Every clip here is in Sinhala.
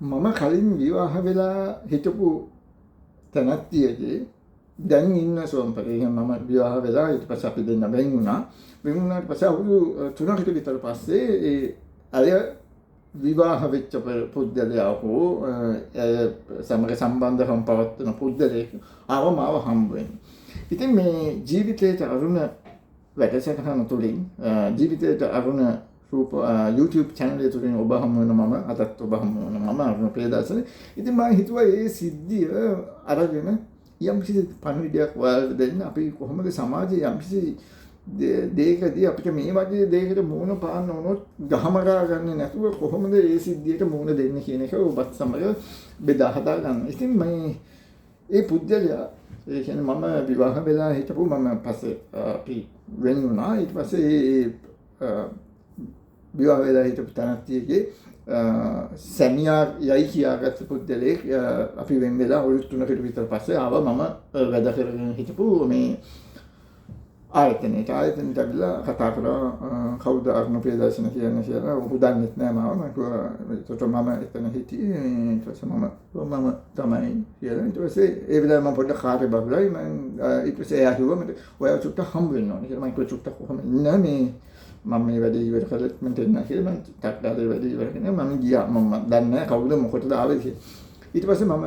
මම කලින් විවාහ වෙලා හිටපු තැනැත්තියගේ දැන් ඉන්න සෝම්පරේ මම විවාහ වෙලා ඊට පස්සේ අපි දෙන්න වෙන් වුණා. වෙන් වුණාට පස්සේ අවුරුදු 3කට විතර පස්සේ ඒ අය විවාහ වෙච්ච පුද්ගලයා හෝ සමග සම්බන්ධකම් පවත්වන පුද්ගලයෙක් ආව මාව හම්බ වෙනවා. ඉතින් මේ ජීවිතයට අරුණ වැඩසටහන තුළින් ජීවිතයට අරුණ YouTube channel එක තුළින් ඔබ හමු වෙන මම අදත් ඔබ හමු වෙන මම අරුණ ප්‍රියදර්ශන. ඉතින් මම හිතුවා මේ සිද්ධිය අරගෙන යම්කිසි පණිවිඩයක් වලට දෙන්න අපි කොහොමද සමාජයේ යම්කිසි දෙයකදී අපිට මේ වගේ දෙයකට මුහුණ පාන්න වුණොත් ගහමරා ගන්න නැතුව කොහොමද මේ සිද්ධියට මුහුණ දෙන්නේ කියන එක ඔබත් සමග බෙදා හදා ගන්න. ඉතින් මේ පුද්ගලයා ඒ කියන්නේ මම විවාහ වෙලා හිටපු මම පස්සේ අපි වෙන් වුණා. ඊට පස්සේ විවාහ වෙලා හිටපු තැනැත්තියගේ සැමියා යයි කියාගත්ත පුද්ගලයෙක් අපි වෙන් වෙලා අවුරුදු 3කට විතර පස්සේ ආව මම වැඩ කරගෙන හිටපු මේ ආයතනයට ඇවිල්ලා කතා කරා කවුද අරුණ ප්‍රියදර්ශන කියන්නේ කියලා. ඔහු දන්නෙත් නෑ මම එතන හිටියේ. ඊට පස්සේ මම තමයි කියලා. ඊට පස්සේ ඒ වෙලාවේ මම පොඩ්ඩක් කාර්ය බබලයි මම ඊට පස්සේ එයා කිව්වා මට ඔයා චුට්ටක් හම්බ වෙන්න ඕනේ කියලා. මම කිව්වා චුට්ටක් කොහොමද ඉන්නේ මේ මම මේ වැඩේ ඉවර කළත් මම දෙන්න කියලා මම ටක්ටාලේ වැඩේ ඉවර කරගෙන මම ගියා. මම දන්නේ නැහැ කවුද මොකටද ආවේ කියලා. ඊට පස්සේ මම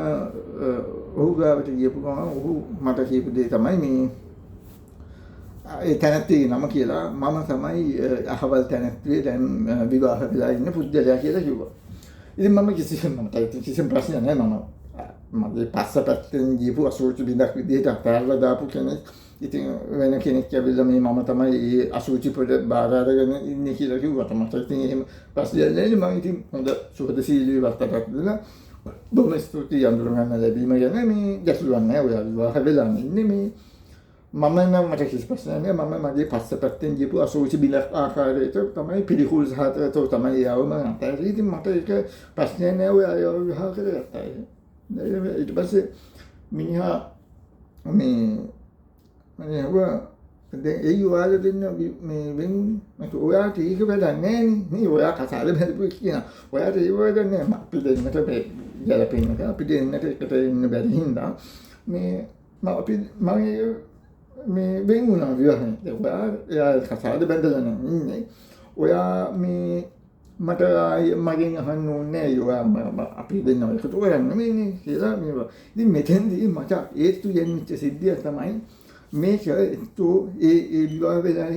ඔහු ගාවට ගියපු ගමන් ඔහු මට කියපු දේ තමයි මේ ඒ තැනැත්තියගේ නම කියලා මම තමයි අහවල් තැනැත්තියේ දැන් විවාහ වෙලා ඉන්න පුද්ගලයා කියලා කිව්වා. ඉතින් මම කිසිම ප්‍රශ්නයක් නැහැ. මගේ පස්සපැත්තෙන් ගියපු අසුචි බින්දක් විදිහට අතාරලා දාපු කෙනෙක්. ඉතින් වෙන කෙනෙක් ඇවිල්ලා මේ මම තමයි ඒ අසුචි පොඩ බාර අරගෙන ඉන්නේ කියලා කිව්වට මට ඉතින් එහෙම ප්‍රශ්නයක් නැහැ. මම ඉතින් හොඳ සුහදශීලී වර්තකයක් දෙලා බොහොම ස්තුතියි අඳුරගන්න ලැබීම ගැන. මේ ගැටලුවක් නැහැ. ඔයා විවාහ වෙලා ඉන්නේ මේ මම නම් මට කිසි ප්‍රශ්නයක් නැහැ. මම මගේ පස්සපැත්තෙන් ගියපු අසුචි බිලක් ආකාරයට තමයි පිළිකුල් සහතෝ තමයි යවම අතහැරී. ඉතින් මට ඒක ප්‍රශ්නයක් නැහැ. ඔයා විවාහ කරගත්තා. ඊට පස්සේ මිනිහා මේ ඒ ඔයාලා දෙන්න මේ වෙන් මට ඔයාට ඒක වැඩක් නැහැ නේ. ඔයා කතාල බැලපු කියන. ඔයාට ඒක වැඩක් නැහැ. අපි දෙන්නට ගැලපෙන්නට අපි දෙන්නට එකට ඉන්න බැරි හින්දා මේ වෙන් වුණා විවාහයෙන්. ඔයා කතාල බැඳලා නැහැ. ඔයා මේ මට මගෙන් අහන්න ඕනේ නැහැ. අපි දෙන්න එකතු කරන්නේ නේ කියලා මේවා. ඉතින් මෙතෙන්දී මට ඒත්තු යන්නේ සිද්ධිය තමයි මේක ඒ විවාහ වෙලා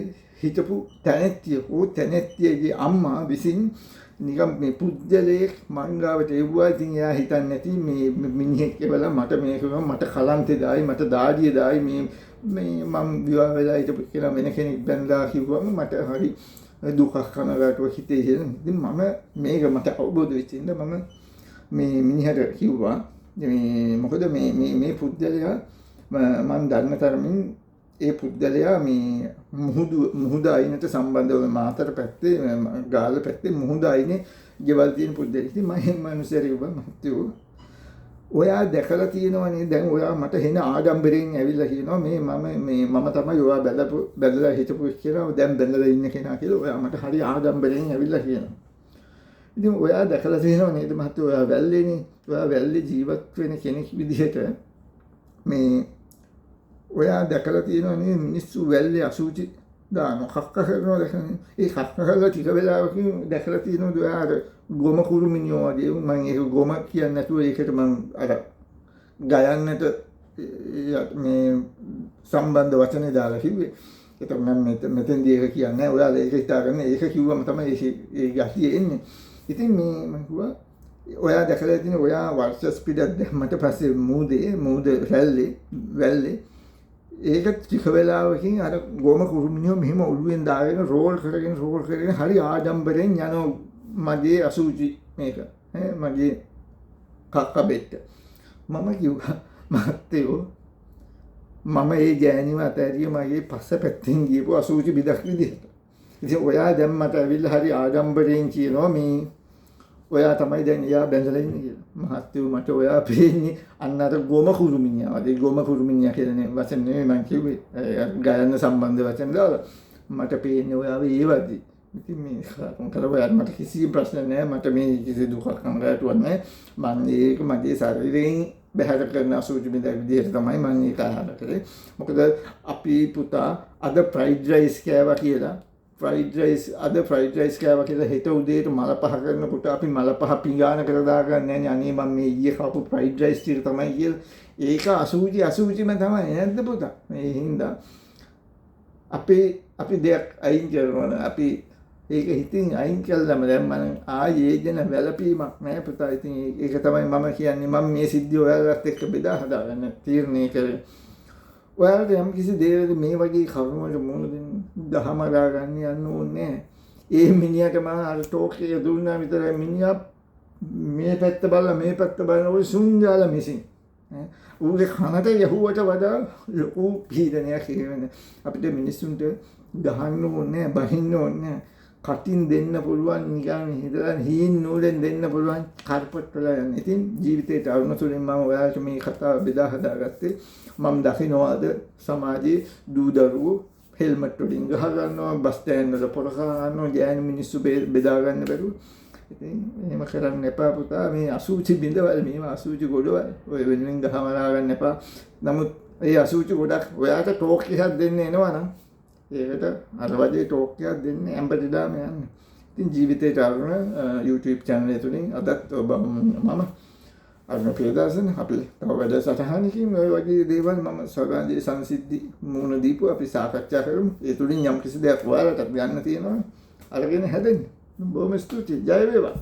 හිටපු තැනැත්තියගේ අම්මා විසින් නිකම් මේ පුද්ගලයෙක් මංගාවට එව්වා. ඉතින් එයා හිතන්නේ නැති මේ මිනිහෙක් කියලා මට මේක මට කලන්තේ දායි මට දාඩිය දායි මේ මම විවාහ වෙලා හිටපු කියලා වෙන කෙනෙක් බැලලා කිව්වම මට හරි දුකක් කනගාටුවක් හිතේ ඉතින් මම මේක මට අවබෝධ වෙච්ච ඉඳ මම මේ මිනිහට කිව්වා මේ මොකද මේ පුද්ගලයා මම දන්න තරමින් ඒ පුද්ගලයා මේ මුහුද අයිනට සම්බන්ධව මාතර පැත්තේ ගාල්ල පැත්තේ මුහුද අයිනේ ගෙවල් තියෙන පුද්ගලෙක්. ඉතින් මම මනුස්සයෙක් මහත්තයෝ ඔයා දැකලා තියෙනවනේ දැන් ඔයා මට හෙන ආඩම්බරයෙන් ඇවිල්ලා කියනවා මේ මම තමයි ඔයා බැලලා හිටපු කියලා දැන් බැලලා ඉන්න කෙනා කියලා ඔයා මට හරි ආඩම්බරයෙන් ඇවිල්ලා කියනවා. ඉතින් ඔයා දැකලා තියෙනව නේද මහත්තයෝ ඔයා වැල්ලේනේ. ඔයා වැල්ලේ ජීවත් වෙන කෙනෙක් විදිහට මේ ඔයා දැකලා තියෙනවනේ මිනිස්සු වැල්ලේ අසුචි දානවා කක්ක කරනවා දැකන්නේ. ඒ කක්ක කරලා ටික වෙලාවකින් දැකලා තියෙනවද ඔයා අර ගොම කුරුමිනියෝ වගේ මම ඒක ගොම කියන්නේ නැතුව ඒකට මම අර ගයන්නට මේ සම්බන්ධ වචනේ දාලා කිව්වේ. ඒක මම මෙතෙන්දී ඒක කියන්නේ නැහැ. ඔයාලා ඒක හිතාගන්න ඒක කිව්වම තමයි ඒ ගැටිය එන්නේ. ඉතින් මම කිව්වා ඔයා දැකලා තියෙන ඔයා වර්ෂස් පිටක් දැම්මට පස්සේ මූද වැල්ලේ ඒක ටික වෙලාවකින් අර ගොම කුරුමිනියෝ මෙහෙම ඔළුවෙන් දාගෙන රෝල් කරගෙන හරි ආඩම්බරෙන් යනවා මගේ අසුචි මේක මගේ කක්ක බෙට්ට. මම කිව්වා මහත්තයෝ මම ඒ ගෑණිව අතහැරිය මගේ පස්සපැත්තෙන් ගියපු අසුචි බිදක් විදිහට. ඉතින් ඔයා දැන් මට ඇවිල්ලා හරි ආඩම්බරෙන් කියනවා මේ ඔයා තමයි දැන් එයා බැඳලා ඉන්නේ කියලා. මහත්තයෝ මට ඔයා පේන්නේ අන්න අර ගොම කුරුමිනියා වගේ. ගොම කුරුමිනියා කියලා වචන නෙමෙයි මම කිව්වේ. ගයන්න සම්බන්ධ වචන දාලා මට පේන්නේ ඔයාව ඒ වගේ. ඉතින් මේ කරවල මට කිසි ප්‍රශ්න නැහැ. මට මේ කිසි දුකක් අංගයටවත් නැහැ. මම ඒක මගේ ශරීරයෙන් බැහැර කරන අසුචි බිඳක් විදිහට තමයි මම ඒක ආහාර කරේ. මොකද අපි පුතා අද ෆ්‍රයිඩ් රයිස් කෑවා කියලා අද ෆ්‍රයිඩ් රයිස් කෑවා කියලා හෙට උදේට මල පහ කරනකොට අපි මල පහ පිඟාන කර දාගන්නේ නැහැ. අනේ මම මේ ඊයේ කාපු ෆ්‍රයිඩ් රයිස් ටික තමයි කියලා. ඒක අසුචිම තමයි නේද පුතා? මේ හින්දා අපි දෙයක් අයින් කරනවා. අපි ඒක හිතින් අයින් කළාම දැන් මම ආයේ දෙන වැළපීමක් නෑ පුතා. ඉතින් ඒක තමයි මම කියන්නේ. මම මේ සිද්ධිය ඔයාලට එක්ක බෙදා හදාගන්න තීරණය කරේ. ඔයාලට යම් කිසි දෙයක මේ වගේ කරුණකට මුහුණ දෙන්න දහම ගන්න යන්න ඕනේ නෑ. ඒ මිනිහට මම අර ටෝක් එක දුන්නා විතරයි. මිනිහා මේ පැත්ත බලලා මේ පැත්ත බලනකොට සුන්ජාල මිසින්. ඌගේ කනට යහුවට වඩා ලොකු පීඩනයක් හේවෙන. අපිට මිනිස්සුන්ට ගහන්න ඕනේ නෑ, බහින්න ඕනේ නෑ. කටින් දෙන්න පුළුවන් නිකන් හිතලා හීන් නූලෙන් දෙන්න පුළුවන් කාර්පට් වල යන. ඉතින් ජීවිතේට අරුණ තුලින් මම ඔයාලට මේ කතාව බෙදා හදාගත්තේ. මම දකින්නවාද සමාජයේ දූ දරුවෝ හෙල්මට් වලින් ගහ ගන්නවා, බස් ස්ටෑන්ඩ් වල පොර ගන්නවා, ගෑනු මිනිස්සු බෙදා ගන්න බැරුව. ඉතින් එහෙම කරන්න එපා පුතා. මේ අසුචි බිඳවල මේවා අසුචි ගොඩවල් ඔය වෙනින් ගහමලා ගන්න එපා. නමුත් ඒ අසුචි ගොඩක් ඔයාට ටෝක් එකක් දෙන්න එනවා නම් ඒකට අර වගේ ටෝක් එකක් දෙන්න ඇම්බටිදාම යන්න. ඉතින් ජීවිතේට අරුණ YouTube channel එක තුලින් අදත් මම අරුණ ප්‍රියදර්ශන අපි තව වැඩසටහනකින් ඔය වගේ දේවල් මම සමාජයේ සංසිද්ධි මුණ දීපු අපි සාකච්ඡා කරමු. ඒ තුලින් යම් කිසි දෙයක් ඔයාලට ගන්න තියෙනවා අරගෙන හැදෙන්න. බොහොම ස්තුතියි. ජය වේවා.